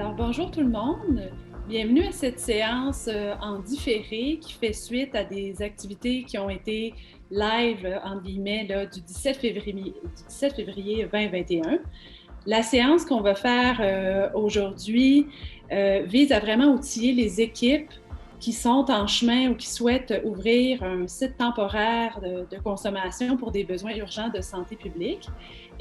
Alors, bonjour tout le monde. Bienvenue à cette séance en différé qui fait suite à des activités qui ont été live, entre guillemets, là, du 17 février 2021. La séance qu'on va faire aujourd'hui vise à vraiment outiller les équipes qui sont en chemin ou qui souhaitent ouvrir un site temporaire de consommation pour des besoins urgents de santé publique.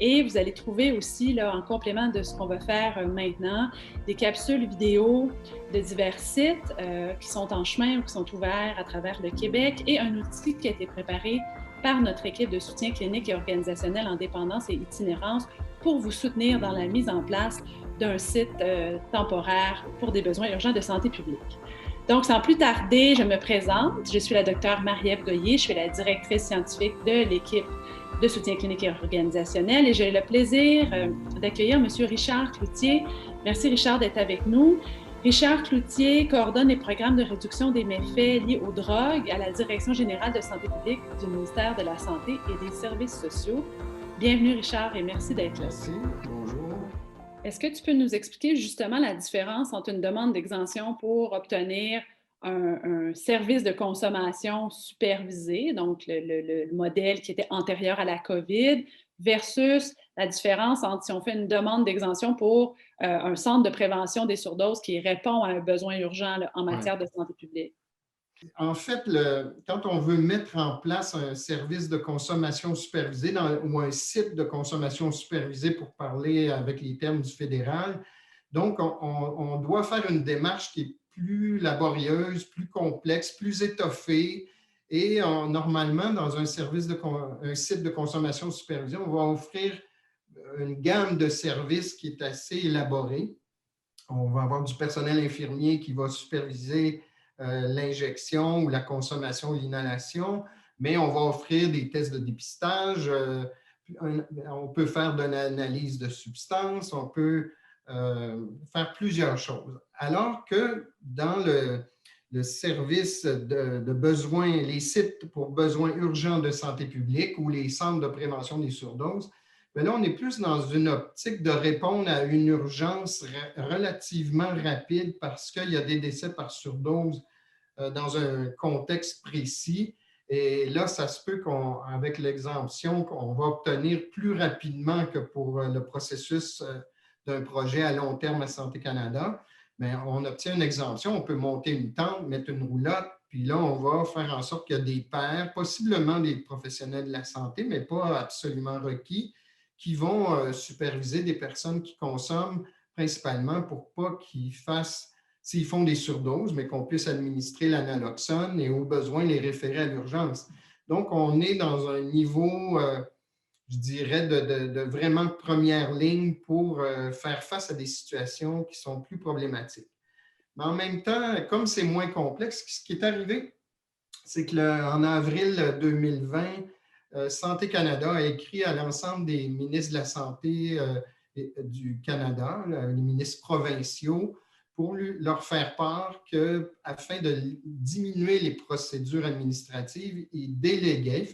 Et vous allez trouver aussi, là, en complément de ce qu'on va faire maintenant, des capsules vidéo de divers sites qui sont en chemin ou qui sont ouverts à travers le Québec et un outil qui a été préparé par notre équipe de soutien clinique et organisationnel en dépendance et itinérance pour vous soutenir dans la mise en place d'un site temporaire pour des besoins urgents de santé publique. Donc, sans plus tarder, je me présente. Je suis la docteure Marie-Ève Goyer. Je suis la directrice scientifique de l'équipe de soutien clinique et organisationnel et j'ai le plaisir d'accueillir M. Richard Cloutier. Merci Richard d'être avec nous. Richard Cloutier coordonne les programmes de réduction des méfaits liés aux drogues à la Direction générale de santé publique du ministère de la Santé et des Services sociaux. Bienvenue Richard et merci d'être là. Merci, bonjour. Est-ce que tu peux nous expliquer justement la différence entre une demande d'exemption pour obtenir un service de consommation supervisé, donc le modèle qui était antérieur à la COVID, versus la différence entre si on fait une demande d'exemption pour un centre de prévention des surdoses qui répond à un besoin urgent là, en matière de santé publique? En fait, quand on veut mettre en place un service de consommation supervisé ou un site de consommation supervisé pour parler avec les termes du fédéral, donc on doit faire une démarche qui est plus laborieuse, plus complexe, plus étoffée. Et normalement, dans un site de consommation supervisée, on va offrir une gamme de services qui est assez élaborée. On va avoir du personnel infirmier qui va superviser l'injection ou la consommation ou l'inhalation, mais on va offrir des tests de dépistage, on peut faire de l'analyse de substances, on peut faire plusieurs choses. Alors que dans le service de besoins, les sites pour besoins urgents de santé publique ou les centres de prévention des surdoses, mais là, on est plus dans une optique de répondre à une urgence relativement rapide parce qu'il y a des décès par surdose dans un contexte précis. Et là, ça se peut qu'avec l'exemption, qu'on va obtenir plus rapidement que pour le processus d'un projet à long terme à Santé Canada. Mais on obtient une exemption, on peut monter une tente, mettre une roulotte, puis là, on va faire en sorte qu'il y a des pairs, possiblement des professionnels de la santé, mais pas absolument requis, qui vont superviser des personnes qui consomment principalement pour pas qu'ils fassent, s'ils font des surdoses, mais qu'on puisse administrer l'analoxone et au besoin les référer à l'urgence. Donc, on est dans un niveau, je dirais, de vraiment première ligne pour faire face à des situations qui sont plus problématiques. Mais en même temps, comme c'est moins complexe, ce qui est arrivé, c'est qu'en avril 2020, Santé Canada a écrit à l'ensemble des ministres de la Santé du Canada, les ministres provinciaux, pour leur faire part qu'afin de diminuer les procédures administratives, ils déléguaient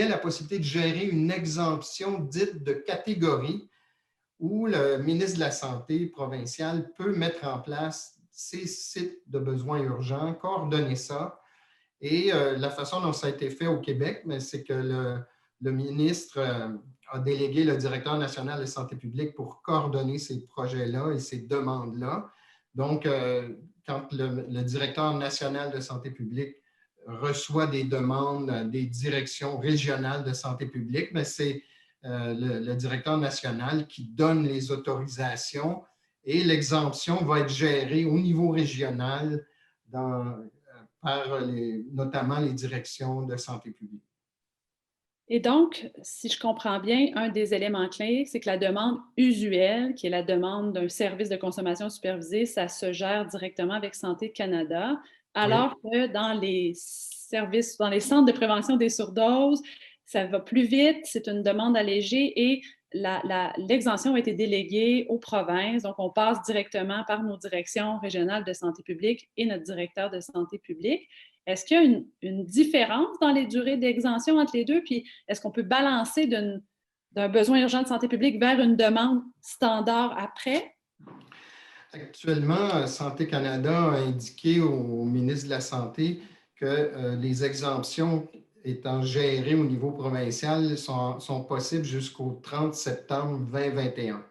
la possibilité de gérer une exemption dite de catégorie où le ministre de la Santé provincial peut mettre en place ces sites de besoins urgents, coordonner ça. Et la façon dont ça a été fait au Québec, c'est que le ministre a délégué le directeur national de santé publique pour coordonner ces projets-là et ces demandes-là. Donc, quand le directeur national de santé publique reçoit des demandes des directions régionales de santé publique, c'est le directeur national qui donne les autorisations et l'exemption va être gérée au niveau régional par notamment les directions de santé publique. Et donc, si je comprends bien, un des éléments clés, c'est que la demande usuelle, qui est la demande d'un service de consommation supervisé, ça se gère directement avec Santé Canada, alors que dans les services, dans les centres de prévention des surdoses, ça va plus vite, c'est une demande allégée et l'exemption a été déléguée aux provinces. Donc, on passe directement par nos directions régionales de santé publique et notre directeur de santé publique. Est-ce qu'il y a une différence dans les durées d'exemption entre les deux? Puis, est-ce qu'on peut balancer d'un besoin urgent de santé publique vers une demande standard après? Actuellement, Santé Canada a indiqué au ministre de la Santé que les exemptions étant gérées au niveau provincial sont possibles jusqu'au 30 septembre 2021.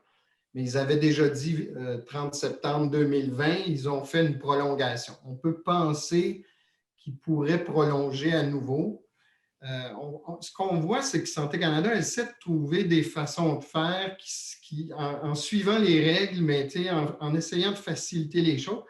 Mais ils avaient déjà dit 30 septembre 2020, ils ont fait une prolongation. On peut penser qu'ils pourraient prolonger à nouveau. Ce qu'on voit, c'est que Santé Canada essaie de trouver des façons de faire en suivant les règles, mais en essayant de faciliter les choses.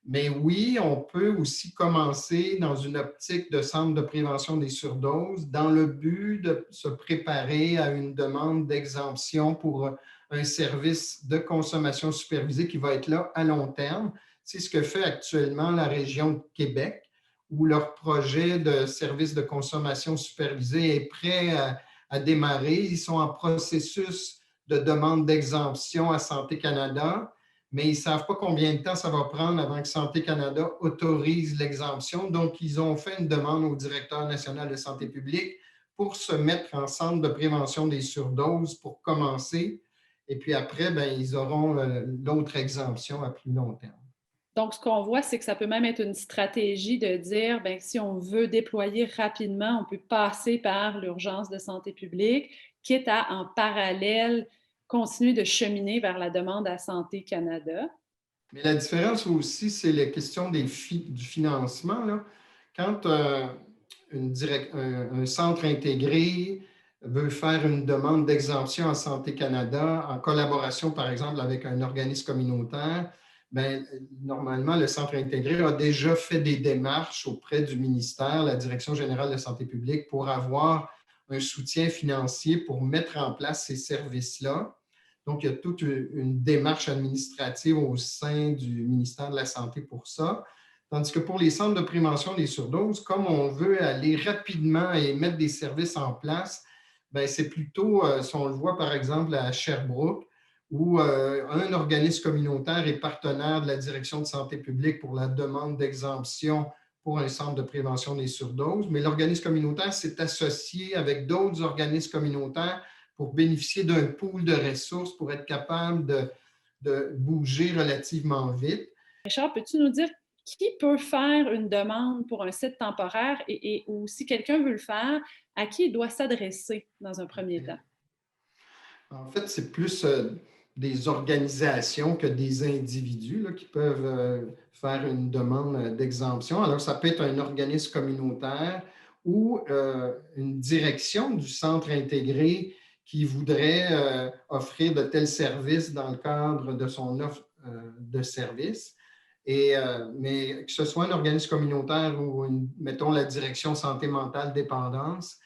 Mais oui, on peut aussi commencer dans une optique de centre de prévention des surdoses dans le but de se préparer à une demande d'exemption pour un service de consommation supervisée qui va être là à long terme. C'est ce que fait actuellement la région de Québec, où leur projet de service de consommation supervisée est prêt à démarrer. Ils sont en processus de demande d'exemption à Santé Canada, mais ils ne savent pas combien de temps ça va prendre avant que Santé Canada autorise l'exemption. Donc, ils ont fait une demande au directeur national de santé publique pour se mettre en centre de prévention des surdoses pour commencer. Et puis après, bien, ils auront l'autre exemption à plus long terme. Donc, ce qu'on voit, c'est que ça peut même être une stratégie de dire, bien, si on veut déployer rapidement, on peut passer par l'urgence de santé publique, quitte à, en parallèle, continuer de cheminer vers la demande à Santé Canada. Mais la différence aussi, c'est la question du financement. Là. Quand un centre intégré veut faire une demande d'exemption à Santé Canada en collaboration, par exemple, avec un organisme communautaire, bien, normalement, le centre intégré a déjà fait des démarches auprès du ministère, la Direction générale de santé publique, pour avoir un soutien financier pour mettre en place ces services-là. Donc, il y a toute une démarche administrative au sein du ministère de la Santé pour ça. Tandis que pour les centres de prévention des surdoses, comme on veut aller rapidement et mettre des services en place, bien, c'est plutôt, si on le voit par exemple à Sherbrooke, où un organisme communautaire est partenaire de la Direction de santé publique pour la demande d'exemption pour un centre de prévention des surdoses, mais l'organisme communautaire s'est associé avec d'autres organismes communautaires pour bénéficier d'un pool de ressources pour être capable de bouger relativement vite. Richard, peux-tu nous dire qui peut faire une demande pour un site temporaire ou si quelqu'un veut le faire, à qui il doit s'adresser dans un premier temps? En fait, c'est plus des organisations que des individus là, qui peuvent faire une demande d'exemption. Alors, ça peut être un organisme communautaire ou une direction du centre intégré qui voudrait offrir de tels services dans le cadre de son offre de services. Mais que ce soit un organisme communautaire ou, mettons, la direction santé mentale dépendance,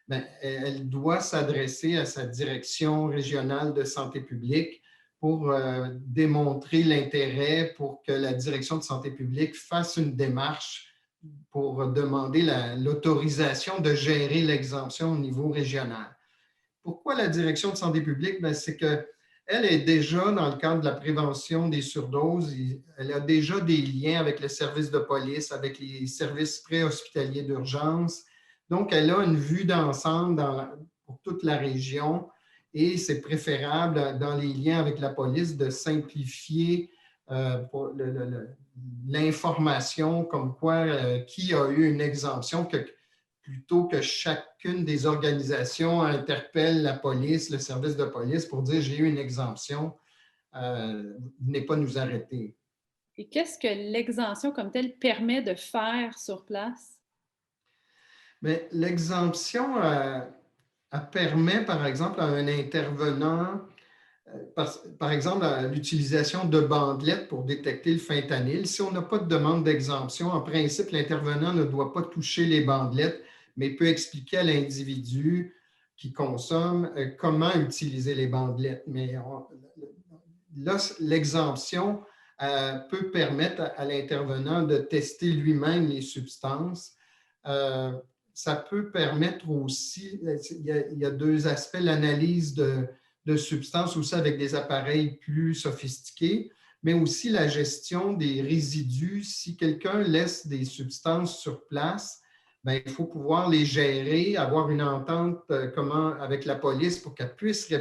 bien, elle doit s'adresser à sa direction régionale de santé publique pour démontrer l'intérêt pour que la direction de santé publique fasse une démarche pour demander l'autorisation de gérer l'exemption au niveau régional. Pourquoi la direction de santé publique? Bien, c'est qu'elle est déjà dans le cadre de la prévention des surdoses. Elle a déjà des liens avec le service de police, avec les services préhospitaliers d'urgence. Donc, elle a une vue d'ensemble pour toute la région et c'est préférable dans les liens avec la police de simplifier l'information comme quoi qui a eu une exemption plutôt que chacune des organisations interpelle la police, le service de police pour dire j'ai eu une exemption, venez pas nous arrêter. Et qu'est-ce que l'exemption comme telle permet de faire sur place? Mais l'exemption elle permet, par exemple, à un intervenant, par exemple, l'utilisation de bandelettes pour détecter le fentanyl. Si on n'a pas de demande d'exemption, en principe, l'intervenant ne doit pas toucher les bandelettes, mais peut expliquer à l'individu qui consomme comment utiliser les bandelettes. Mais là, l'exemption peut permettre à l'intervenant de tester lui-même les substances. Ça peut permettre aussi, il y a deux aspects, l'analyse de substances aussi avec des appareils plus sophistiqués, mais aussi la gestion des résidus. Si quelqu'un laisse des substances sur place, bien, il faut pouvoir les gérer, avoir une entente avec la police pour qu'elle puisse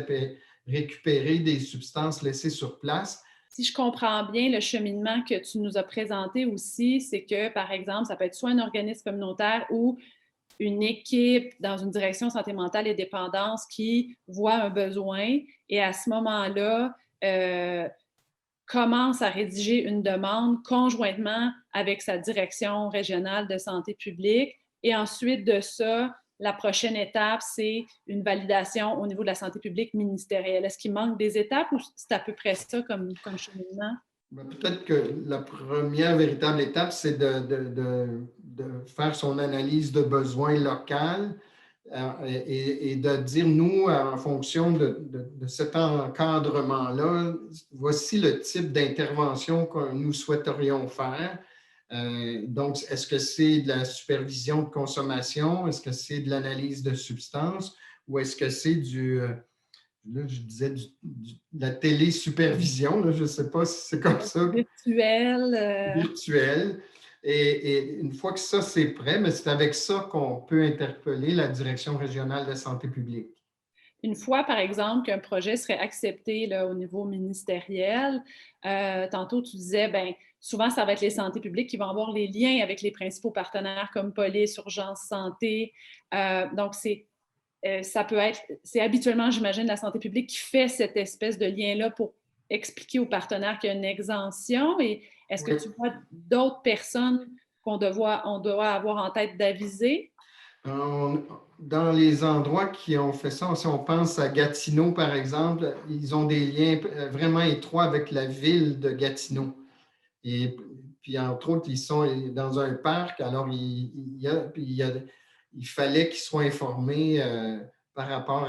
récupérer des substances laissées sur place. Si je comprends bien le cheminement que tu nous as présenté aussi, c'est que, par exemple, ça peut être soit un organisme communautaire ou une équipe dans une direction santé mentale et dépendance qui voit un besoin et à ce moment-là, commence à rédiger une demande conjointement avec sa direction régionale de santé publique. Et ensuite de ça, la prochaine étape, c'est une validation au niveau de la santé publique ministérielle. Est-ce qu'il manque des étapes ou c'est à peu près ça comme cheminement? Ben, peut-être que la première véritable étape, c'est de faire son analyse de besoins local et de dire, nous, en fonction de cet encadrement-là, voici le type d'intervention que nous souhaiterions faire. Donc, est-ce que c'est de la supervision de consommation? Est-ce que c'est de l'analyse de substances? Ou est-ce que c'est là, je disais de la télésupervision, là, je ne sais pas si c'est comme ça. Virtuel. Virtuel. Et une fois que ça, c'est prêt, mais c'est avec ça qu'on peut interpeller la Direction régionale de santé publique. Une fois, par exemple, qu'un projet serait accepté là, au niveau ministériel, tantôt tu disais, ben, souvent, ça va être les santé publiques qui vont avoir les liens avec les principaux partenaires comme police, urgence, santé. Donc, ça peut être, c'est habituellement, j'imagine, la santé publique qui fait cette espèce de lien-là pour expliquer aux partenaires qu'il y a une exemption. Et est-ce que Oui. tu vois d'autres personnes on doit avoir en tête d'aviser? Dans les endroits qui ont fait ça, si on pense à Gatineau, par exemple, ils ont des liens vraiment étroits avec la ville de Gatineau. Et puis, entre autres, ils sont dans un parc, alors il fallait qu'ils soient informés par rapport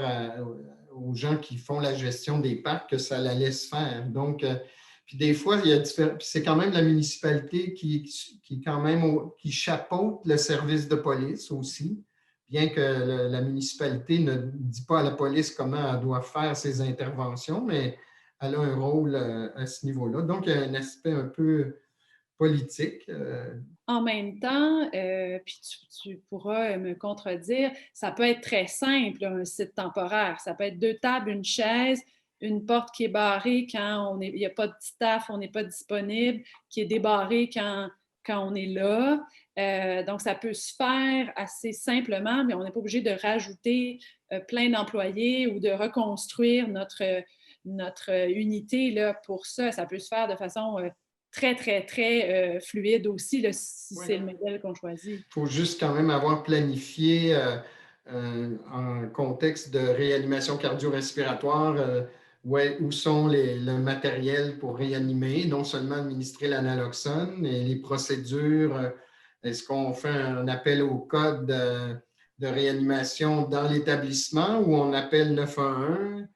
aux gens qui font la gestion des parcs que ça allait se faire. Donc, puis des fois, c'est quand même la municipalité qui chapeaute le service de police aussi, bien que la municipalité ne dit pas à la police comment elle doit faire ses interventions, mais elle a un rôle à ce niveau-là. Donc, il y a un aspect un peu politique. En même temps, puis tu pourras me contredire, ça peut être très simple, un site temporaire. Ça peut être 2 tables, une chaise, une porte qui est barrée quand il n'y a pas de staff, on n'est pas disponible, qui est débarrée quand on est là. Donc, ça peut se faire assez simplement, mais on n'est pas obligé de rajouter plein d'employés ou de reconstruire notre unité là, pour ça. Ça peut se faire de façon très, très, très fluide aussi, là, si c'est le modèle qu'on choisit. Il faut juste quand même avoir planifié en contexte de réanimation cardio-respiratoire où sont le matériel pour réanimer, non seulement administrer l'analoxone, mais les procédures. Est-ce qu'on fait un appel au code de réanimation dans l'établissement ou on appelle 911?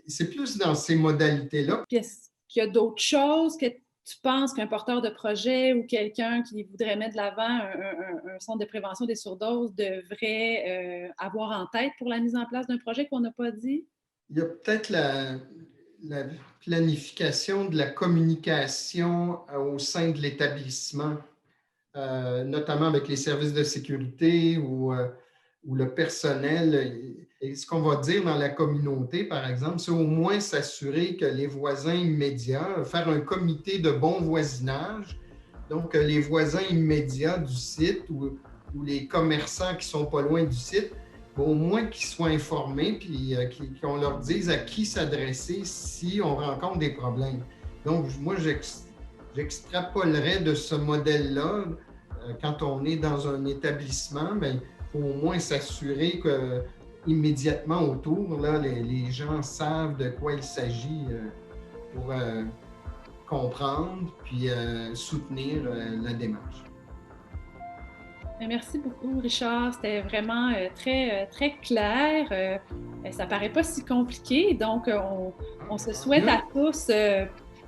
C'est plus dans ces modalités-là. Puis est-ce qu'il y a d'autres choses que tu penses qu'un porteur de projet ou quelqu'un qui voudrait mettre de l'avant un centre de prévention des surdoses devrait avoir en tête pour la mise en place d'un projet qu'on n'a pas dit? Il y a peut-être la planification de la communication au sein de l'établissement, notamment avec les services de sécurité ou le personnel. Et ce qu'on va dire dans la communauté, par exemple, c'est au moins s'assurer que les voisins immédiats, faire un comité de bon voisinage, donc les voisins immédiats du site ou les commerçants qui sont pas loin du site, au moins qu'ils soient informés puis qu'on leur dise à qui s'adresser si on rencontre des problèmes. Donc, moi, j'extrapolerais de ce modèle-là quand on est dans un établissement, bien, il faut au moins s'assurer que immédiatement autour, là, les gens savent de quoi il s'agit pour comprendre puis soutenir la démarche. Merci beaucoup, Richard. C'était vraiment très, très clair. Ça paraît pas si compliqué. Donc, on se souhaite à tous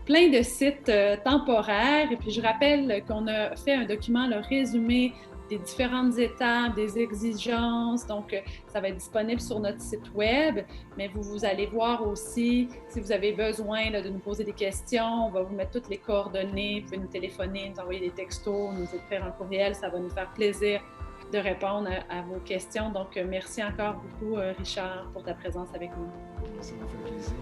plein de sites temporaires. Et puis, je rappelle qu'on a fait un document, le résumé des différentes étapes, des exigences. Donc, ça va être disponible sur notre site web, mais vous allez voir aussi, si vous avez besoin là, de nous poser des questions, on va vous mettre toutes les coordonnées. Vous pouvez nous téléphoner, nous envoyer des textos, nous écrire un courriel. Ça va nous faire plaisir de répondre à vos questions. Donc, merci encore beaucoup, Richard, pour ta présence avec nous. Ça m'a fait plaisir.